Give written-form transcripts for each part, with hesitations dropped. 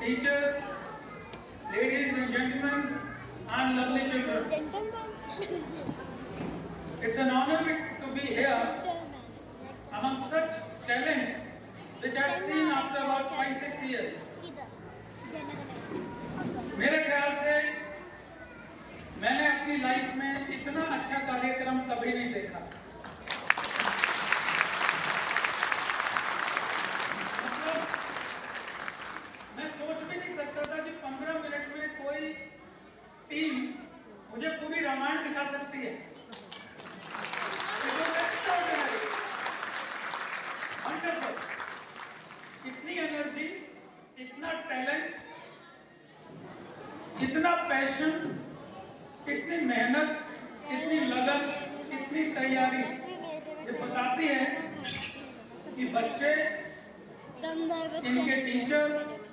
teachers, ladies and gentlemen, and lovely children. It's an honor to be here among such talent which I've seen after about 5-6 years. मेरे ख्याल से मैंने अपनी life में इतना अच्छा कार्यक्रम कभी नहीं देखा। मैं सोच भी नहीं सकता था कि 15 मिनट में कोई टीम मुझे पूरी रामायण दिखा सकती है। इतनी एनर्जी, इतना टैलेंट, इतना पैशन, इतनी मेहनत, इतनी लगन, इतनी तैयारी, ये बताती है कि बच्चे, इनके टीचर,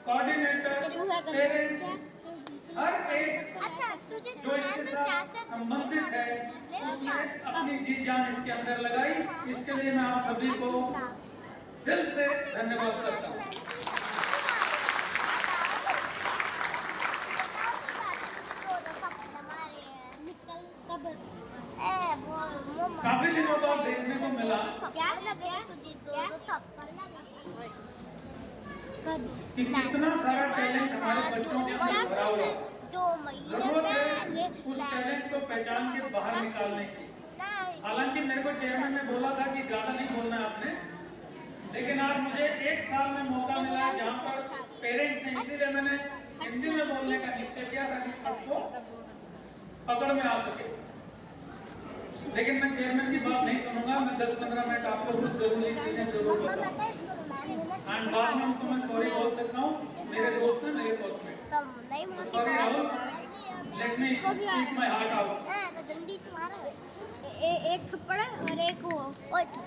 कोऑर्डिनेटर, पेरेंट्स, हर एक जो इसके साथ संबंधित है उसने अपनी जी जान इसके अंदर लगाई। इसके लिए मैं आप सभी को दिल से धन्यवाद करता हूँ। काफी दिनों बाद देखने को मिला कि कितना सारा टैलेंट हमारे बच्चों के अंदर भरा हुआ है। जरूरत है उस टैलेंट को पहचान के बाहर निकालने की। हालांकि मेरे को चेयरमैन ने बोला था कि ज्यादा नहीं बोलना है आपने, लेकिन आज मुझे 1 साल में मौका मिला है जहाँ पर पेरेंट्स हैं, इसीलिए मैंने हिंदी में बोलने का निश्चय किया ताकि सबको पकड़ में आ सके। लेकिन मैं चेयरमैन की बात नहीं सुनूंगा। मैं 10-15 मिनट आपको कुछ जरूरी चीजें जरूर बताऊंगा एंड बाद में उनको मैं सॉरी बोल सकता हूँ। मेरे दोस्त हैं, मेरे postmate. Sorry Rahul, let me speak my heart out. एक थप्पड़ और एक वो।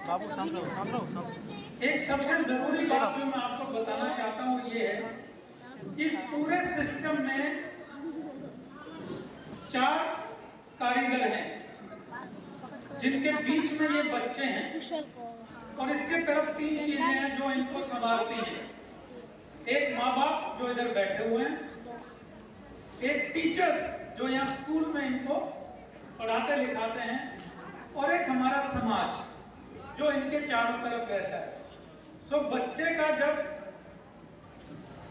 बाबू सामने एक सबसे जरूरी बात जो मैं आपको बताना चाहता हूँ ये है कि इस पूरे सिस्टम में 4 कारीगर हैं जिनके बीच में ये बच्चे हैं और इसके तरफ 3 चीजें हैं जो इनको संभालती हैं। एक माँ बाप जो इधर बैठे हुए हैं, एक टीचर्स जो यहाँ स्कूल में इनको पढ़ाते लिखाते हैं, और एक हमारा समाज जो इनके चारों तरफ रहता है। सो बच्चे का जब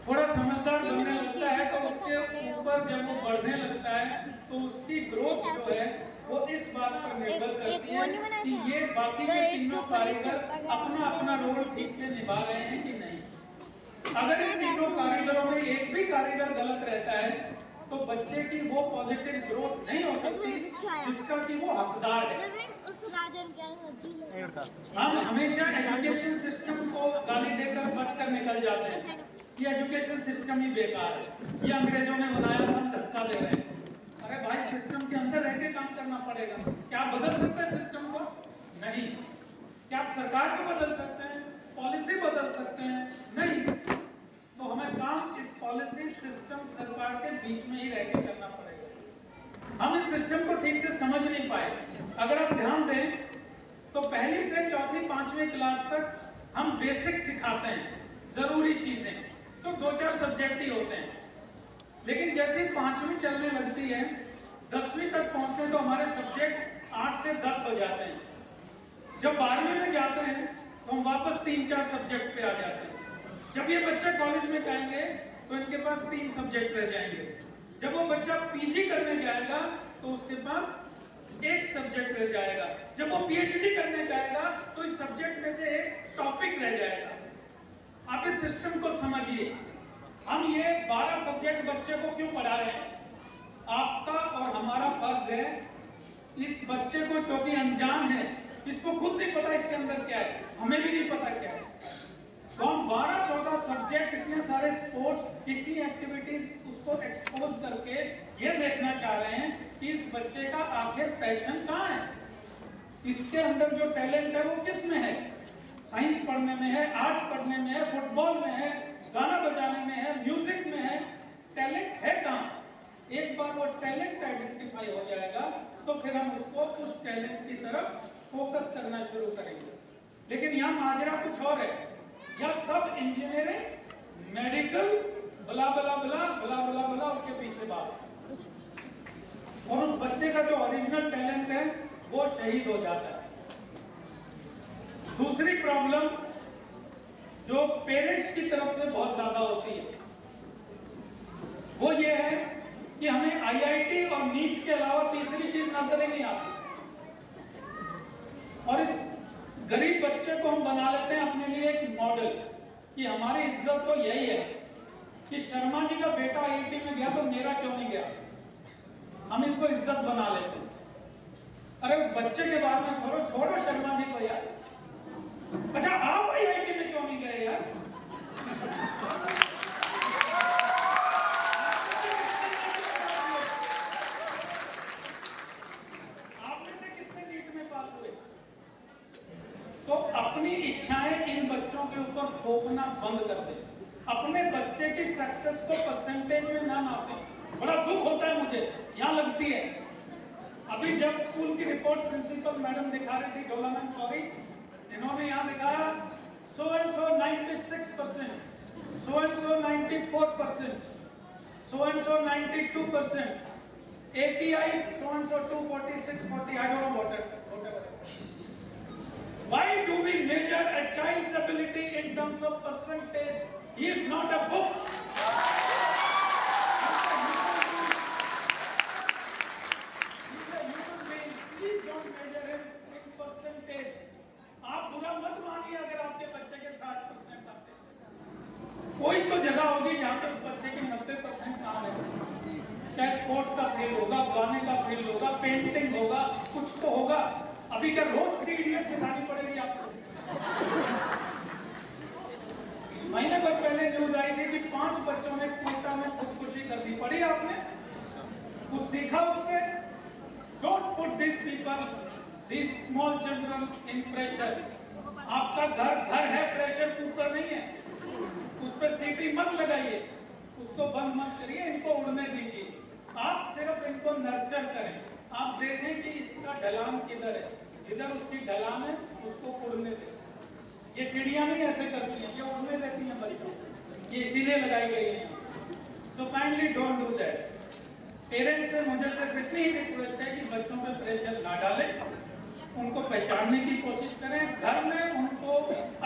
थोड़ा समझदार बनने लगता है तो उसके ऊपर जब वो बढ़ने लगता है तो उसकी ग्रोथ जो है वो इस बात पर निर्भर करती है कि ये बाकी के तीनों कारीगर अपना अपना रोल ठीक से निभा रहे हैं कि नहीं। अगर इन तीनों कारीगरों में एक भी कारीगर गलत रहता है तो बच्चे की वो पॉजिटिव ग्रोथ नहीं हो सकती जिसका कि वो हकदार है। हम हमेशा एजुकेशन सिस्टम को गाली देकर बचकर निकल जाते हैं कि एजुकेशन सिस्टम ही बेकार है, ये अंग्रेजों ने बनाया, हम धक्का दे रहे हैं। अरे भाई, सिस्टम के अंदर रह के काम करना पड़ेगा। क्या आप बदल सकते हैं सिस्टम को? नहीं। क्या आप सरकार को बदल सकते हैं, पॉलिसी बदल सकते हैं? नहीं। तो हमें काम इस पॉलिसी सिस्टम सरकार के बीच में ही रह के करना पड़ेगा। हम इस सिस्टम को ठीक से समझ नहीं पाए। अगर आप ध्यान दें तो 1ली से 4th 5वीं क्लास तक हम बेसिक सिखाते हैं, जरूरी चीजें, तो 2-4 सब्जेक्ट ही होते हैं। लेकिन जैसे 5वीं चलने लगती है, 10वीं तक पहुंचते हैं तो हमारे सब्जेक्ट 8 से 10 हो जाते हैं। जब 12वीं में जाते हैं तो हम वापस 3-4 सब्जेक्ट पे आ जाते हैं। जब ये बच्चे कॉलेज में जाएंगे तो इनके पास 3 सब्जेक्ट रह जाएंगे। जब वो बच्चा पीजी करने जाएगा तो उसके पास 1 सब्जेक्ट रह जाएगा। जब वो पीएचडी करने जाएगा तो इस सब्जेक्ट में से एक टॉपिक रह जाएगा। आप इस सिस्टम को समझिए। हम ये 12 सब्जेक्ट बच्चे को क्यों पढ़ा रहे हैं? आपका और हमारा फर्ज है इस बच्चे को, जो कि अनजान है, इसको खुद नहीं पता इसके अंदर क्या है, हमें भी नहीं पता क्या है, तो हम 12-14 सब्जेक्ट, इतने सारे स्पोर्ट्स, कितनी एक्टिविटीज उसको एक्सपोज करके ये देखना चाह रहे हैं कि इस बच्चे का आखिर पैशन कहाँ है, इसके अंदर जो टैलेंट है वो किस में है। साइंस पढ़ने में है, आर्ट्स पढ़ने में है, फुटबॉल में है, गाना बजाने में है, म्यूजिक में है, टैलेंट है कहाँ? एक बार वो टैलेंट आइडेंटिफाई हो जाएगा तो फिर हम उसको उस टैलेंट की तरफ फोकस करना शुरू करेंगे। लेकिन यहाँ माजरा कुछ और है। यहाँ सब इंजीनियरिंग, मेडिकल, बला बला बला बला बला बला उसके पीछे बात, और उस बच्चे का जो ओरिजिनल टैलेंट है वो शहीद हो जाता है। दूसरी प्रॉब्लम जो पेरेंट्स की तरफ से बहुत ज्यादा होती है वो ये है कि हमें आईआईटी और नीट के अलावा तीसरी चीज नजर ही नहीं आती, और इस गरीब बच्चे को हम बना लेते हैं अपने लिए एक मॉडल कि हमारी इज्जत तो यही है कि शर्मा जी का बेटा आईआईटी में गया तो मेरा क्यों नहीं गया, हम इसको इज्जत बना लेते हैं। अरे उस बच्चे के बारे में छोड़ो, छोड़ो शर्मा जी को यार। अच्छा आप आईआईटी में क्यों नहीं गए यार? आप में से कितने नीट में पास हुए? तो अपनी इच्छाएं इन बच्चों के ऊपर थोपना बंद कर दे, अपने बच्चे की सक्सेस को परसेंटेज में ना नापे। बड़ा दुख होता है मुझे, यहाँ लगती है। अभी जब स्कूल की रिपोर्ट प्रिंसिपल मैडम दिखा रही थी, डोला मैम सॉरी, इन्होंने यहाँ दिखाया so and so 96%, so and so 94%, so and so 92%, API so and so 246, 40, I don't know whatever. Why do we measure a child's ability in terms of percentage? He is not a book. He's a human being. Please don't measure him in percentage. आप बुरा मत मानिए अगर आपके बच्चे के 60% आते हैं। कोई तो जगह होगी जहाँ पे उस बच्चे के 90% काम है। चाहे स्पोर्ट्स का फील्ड होगा, गाने का फील्ड होगा, पेंटिंग होगा, कुछ तो होगा। अभी क्या रोज 3 इडियट्स दिखानी पड़ेगी आपको? महीने भर पहले न्यूज आई थी कि 5 बच्चों ने कोटा में खुदकुशी कर दी। पढ़ी आपने? कुछ सीखा उससे? Don't put this people, this small children in pressure. आपका घर है, प्रेशर कुकर नहीं है। उस पर सीटी मत लगाइए, उसको बंद मत करिए, इनको उड़ने दीजिए। आप सिर्फ इनको नर्चर करें। आप देखें कि इसका ढलान किधर है, जिधर उसकी ढलान है उसको उड़ने दें। ये चिड़िया नहीं ऐसे करती हैं, ये उड़ने देती हैं बच्चों को, ये इसीलिए लगाई गई है। So kindly don't do that. Parents से मुझे सिर्फ इतनी ही रिक्वेस्ट है कि बच्चों पे प्रेशर ना डालें, उनको पहचानने की कोशिश करें। घर में उनको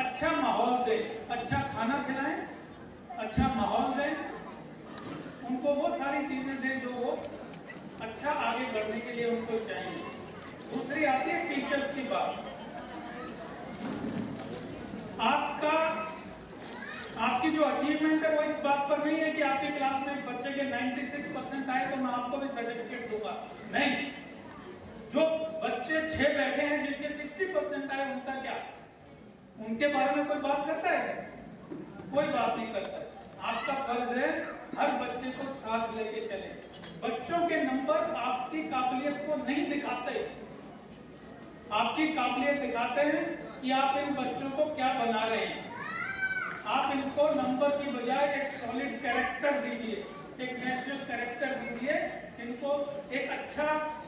अच्छा माहौल दें, अच्छा खाना खिलाएं, अच्छा माहौल दें, उनको वो सारी चीजें दें जो वो अच्छा आगे बढ़ने के लिए उनको चाहिए। दूसरी आती है टीचर्स की बात। आपकी जो अचीवमेंट है वो इस बात पर नहीं है कि आपकी क्लास में एक बच्चे के 96% आए तो मैं आपको भी सर्टिफिकेट दूंगा। नहीं, जो बच्चे 6 बैठे हैं जिनके 60% आए उनका क्या? उनके बारे में कोई बात करता है? कोई बात नहीं करता। आपका फर्ज है हर बच्चे को साथ लेके चले। बच्चों के नंबर आपकी काबिलियत को नहीं दिखाते, आपकी काबिलियत दिखाते हैं कि आप इन बच्चों को क्या बना रहे हैं। आप इनको नंबर की बजाय एक सॉलिड कैरेक्टर दीजिए, एक नेशनल कैरेक्टर दीजिए, इनको एक अच्छा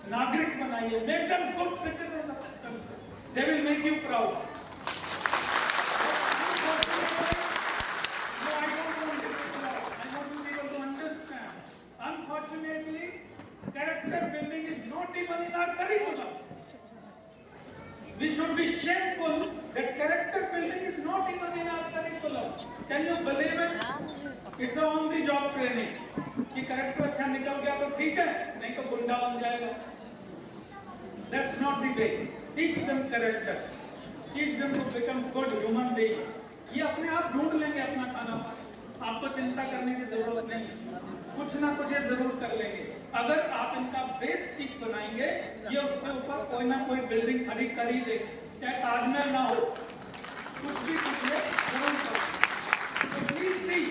नागरिक बनाइए। Make them good citizens of this country, they will make you proud. Unfortunately, character building is not even in our curriculum. We should be shameful that character building is not even in our curriculum. Can you believe it? It's a on-the-job training. कि character अच्छा निकल गया तो ठीक है, नहीं तो गुंडा बन जाएगा। That's not the way. Teach them character. Teach them to become good human beings. ये अपने आप ढूंढ लेंगे अपना खाना पानी। आपको चिंता करने की जरूरत नहीं। कुछ ना कुछ ये जरूर कर लेंगे। अगर आप इनका बेस ठीक बनाएंगे, ये उसके ऊपर कोई ना कोई बिल्डिंग खड़ी कर ही देंगे, चाहे ताजमहल ना हो, कुछ भी जरूर करो। So please see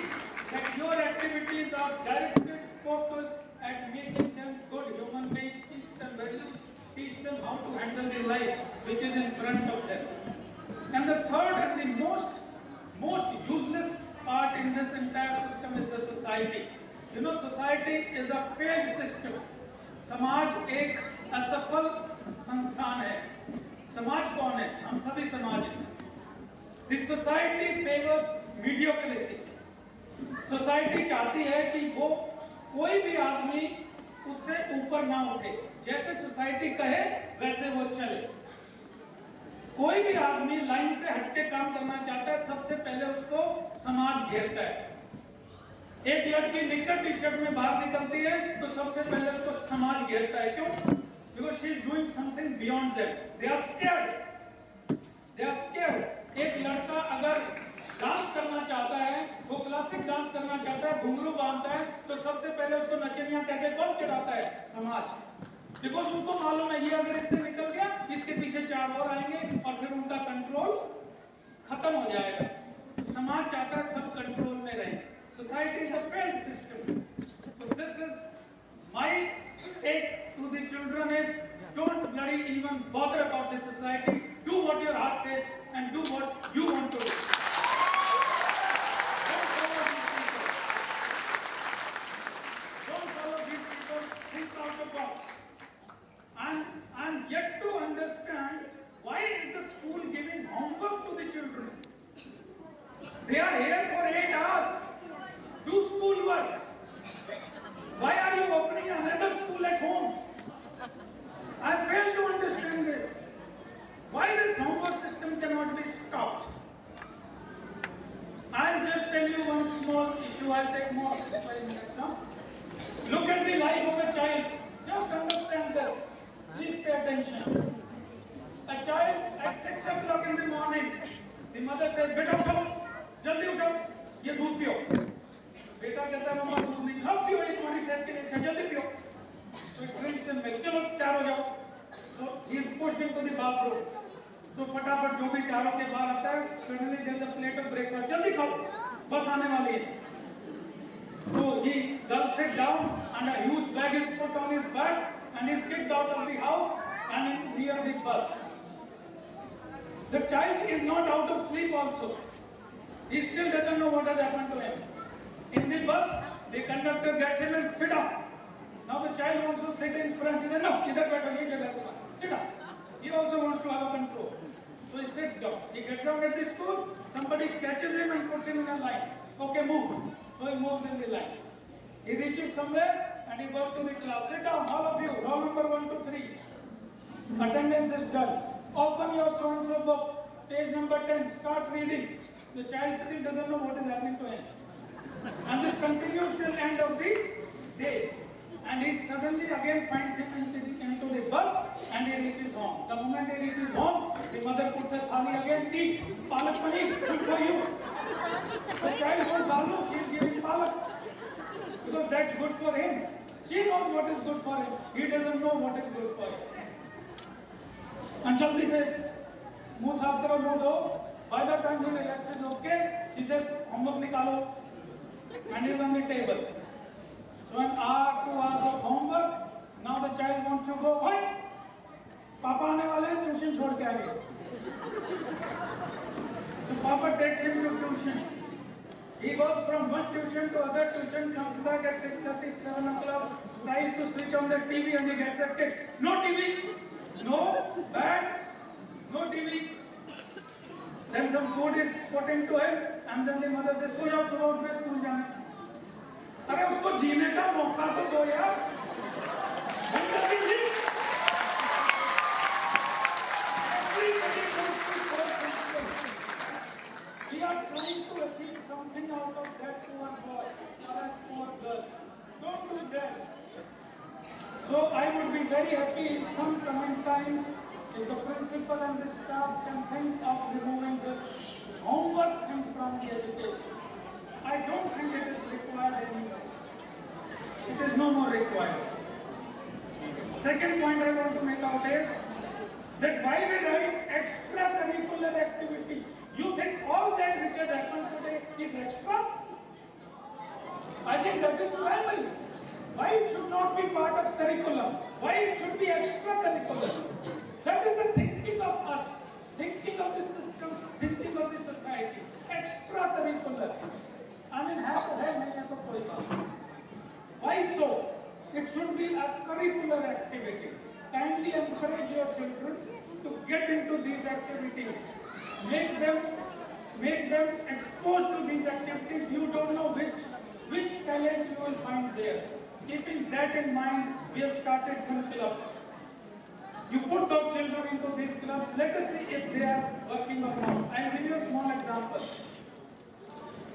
that your activities are directed, focused at making them good human beings. Teach them values, teach them how to handle the life which is in front of them. And the third and the most useless part in this entire system is the society. You know, society is a failed system. समाज एक असफल संस्थान है। समाज कौन है? हम सभी समाज हैं। This society favors mediocrity. Society चाहती है कि वो कोई भी आदमी उससे ऊपर ना उठे, जैसे सोसाइटी कहे वैसे वो चले। कोई भी आदमी लाइन से हटके काम करना चाहता है, सबसे पहले उसको समाज घेरता है। एक लड़की निक्कर टी शर्ट में बाहर निकलती है तो सबसे पहले उसको समाज घेरता है। क्यों? Because she is doing something beyond them. They are scared, they are scared. एक लड़का अगर डांस करना चाहता है, वो क्लासिक डांस करना चाहता है, घुंघरू बांधता है, तो सबसे पहले उसको नचनिया कहते कौन चढ़ाता है? समाज। बिकॉज उनको मालूम है ये अगर इससे निकल गया, इसके पीछे 4 और आएंगे और फिर उनका कंट्रोल खत्म हो जाएगा। समाज चाहता है सब कंट्रोल में रहे। Society is a failed system. So this is my take to the children is, don't bloody even bother about the society. Do what your heart says and do what you want to do. Don't follow these people. Think out the box. And I'm yet to understand why is the school giving homework to the children. They are here for 8 hours. Do school work. Why are you opening another school at home? I fail to understand this. Why this homework system cannot be stopped? I'll just tell you one small issue. I'll take more 5 minutes. Huh? Look at the life of a child. Just understand this. Please pay attention. A child at 6 o'clock in the morning, the mother says, "Beta उठो, जल्दी उठो, ये दूध पियो." बेटा कहता है मम्मा दूध नहीं, हाँ पियो, ये तुम्हारी सेहत के लिए अच्छा, जल्दी पियो। So it drinks them milk. चलो तैयार हो जाओ। So he is pushed into the bathroom. So फटाफट जो भी तैयार होके बाहर आता है, suddenly there is a plate of breakfast. जल्दी खाओ, बस आने वाली है। So he gulps it down and a huge bag is put on his back and he is kicked out of the house and in near the bus. The child is not out of sleep also. He still doesn't know what has happened to him. In the bus, the conductor gets him and sit down. Now the child wants to sit in front. He said, "No, idhar baitho, ye jagah hai tumhara. Sit down." He also wants to have a control. So he sits down. He gets down at the school. Somebody catches him and puts him in a line. Okay, move. So he moves in the line. He reaches somewhere and he goes to the class. Sit down, all of you. Roll number 1, 2, 3. Attendance is done. Open your so-and-so book. Page number 10. Start reading. The child still doesn't know what is happening to him. And this continues till end of the day. And he suddenly again finds him into the bus and he reaches home. The moment he reaches home, the mother puts a thali again, eat palak paneer, good for you. The child wants aloo, she is giving palak. Because that's good for him. She knows what is good for him. He doesn't know what is good for him. And jaldi se, मुंह साफ करो, मुंह धो. By the time he relaxes, okay, she says, homework निकालो. And is on the table. So an hour, 2 hours of homework. Now the child wants to go. Hey, Papa आने वाले हैं, tuition छोड़ के आएंगे. So Papa takes him to tuition. He goes from one tuition to other tuition, comes back at 6:30, 7 o'clock, tries to switch on the TV and he gets a kick. No TV, no bag, no TV. Then some food is put into him and then the mother says, "सो जाओ, सुबह उठ के school जाना." अरे उसको जीने का मौका तो दो यार। We are trying to achieve something out of that poor boy or that poor girl. Don't do that. So I would be very happy in some coming time if the principal and the staff can think of removing this homework thing from the education. I don't think it is required anymore. It is no more required. Second point I want to make out is that why we write extracurricular activity. You think all that which has happened today is extra? I think that is primary. Why it should not be part of curriculum? Why it should be extracurricular? That is the thinking of us, thinking of the system, thinking of the society. Extracurricular. I mean, have to have nahi hai to koi baat. Why so? It should be a curricular activity. Kindly encourage your children to get into these activities. Make them exposed to these activities. You don't know which you will find there. Keeping that in mind, we have started some clubs. You put those children into these clubs, let us see if they are working or not. I'll give you a small example.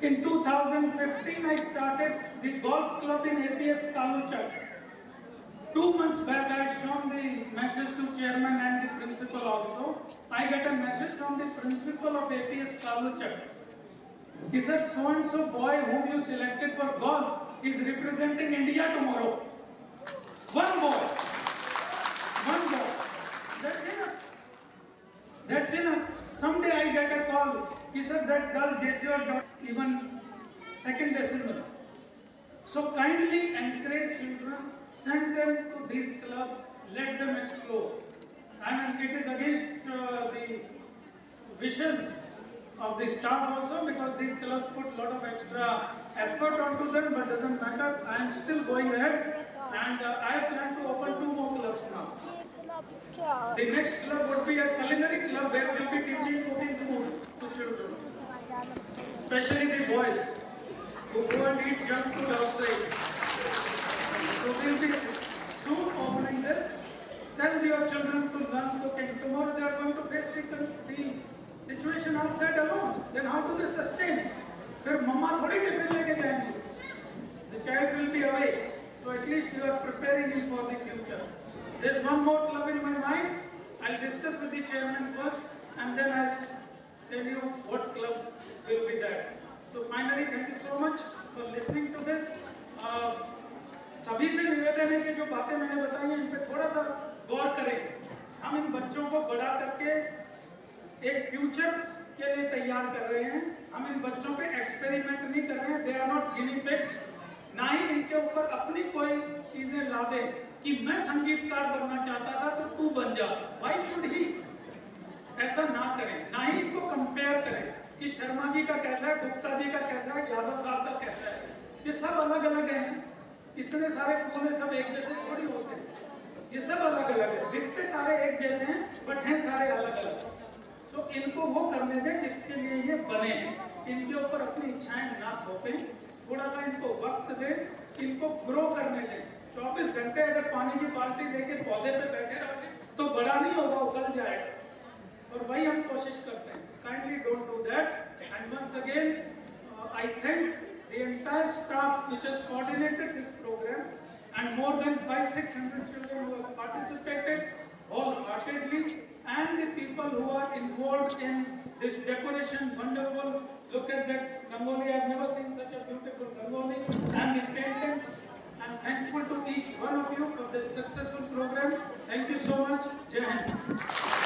In 2015, I started the golf club in APS Kaluchak. 2 months back, I had shown the message to chairman and the principal also. I got a message from the principal of APS Kaluchak. He said, so-and-so boy whom you selected for golf is representing India tomorrow. One boy. One boy. That's enough. That's enough. Someday I get a call. He said that girl JCO got even second decimal. So kindly encourage children, send them to these clubs, let them explore. I mean, it is against the wishes of the staff also, because these clubs put a lot of extra effort onto them, but doesn't matter. I am still going ahead, and I plan to open 2 more clubs now. The next club would be a culinary club where we will be teaching cooking food to children, especially the boys who go and eat junk food outside. So we will be soon opening this. Tell your children to learn cooking. Tomorrow they are going to face the situation outside alone. Then how do they sustain? फिर मम्मा थोड़ी tiffin लेके जाएंगे. The child will be away. So at least you are preparing him for the future. There's one more club in my mind. I'll discuss with the chairman first, and then I'll tell you what club will be that. So finally, thank you so much for listening to this. सभी से निवेदन है कि जो बातें मैंने बताई हैं इन पे थोड़ा सा गौर करें. हम इन बच्चों को बड़ा करके एक फ्यूचर के लिए तैयार कर रहे हैं. हम इन बच्चों पे एक्सपेरिमेंट नहीं कर रहे हैं. They are not guinea pigs. ना ही इनके ऊपर अपनी कोई चीजें ला दें कि मैं संगीतकार बनना चाहता था तो तू बन जा. Why should he? ऐसा ना करें. ना ही इनको कंपेयर करें कि शर्मा जी का कैसा है, गुप्ता जी का कैसा है, यादव साहब का कैसा है. ये सब अलग अलग हैं. इतने सारे फूल सब एक जैसे थोड़ी होते हैं. ये सब अलग अलग है. दिखते सारे एक जैसे हैं, बट हैं सारे अलग अलग. तो इनको वो करने दें जिसके लिए ये बने हैं. इनके ऊपर अपनी इच्छाएं ना थोपें. थोड़ा सा इनको वक्त दें, इनको ग्रो करने दें. 24 घंटे अगर पानी की बाल्टी लेके पौधे पे बैठे रहोगे तो बड़ा नहीं होगा, उगल जाएगा. और वही हम कोशिश करते हैं. Kindly don't do that. And once again I thank the entire staff which has coordinated this program, and more than 500-600 children who have participated wholeheartedly, and the people who are involved in this decoration. Wonderful. Look at that Rangoli. I have never seen such a beautiful Rangoli. And the paintings. I'm thankful to each one of you for this successful program. Thank you so much. Jai Hind.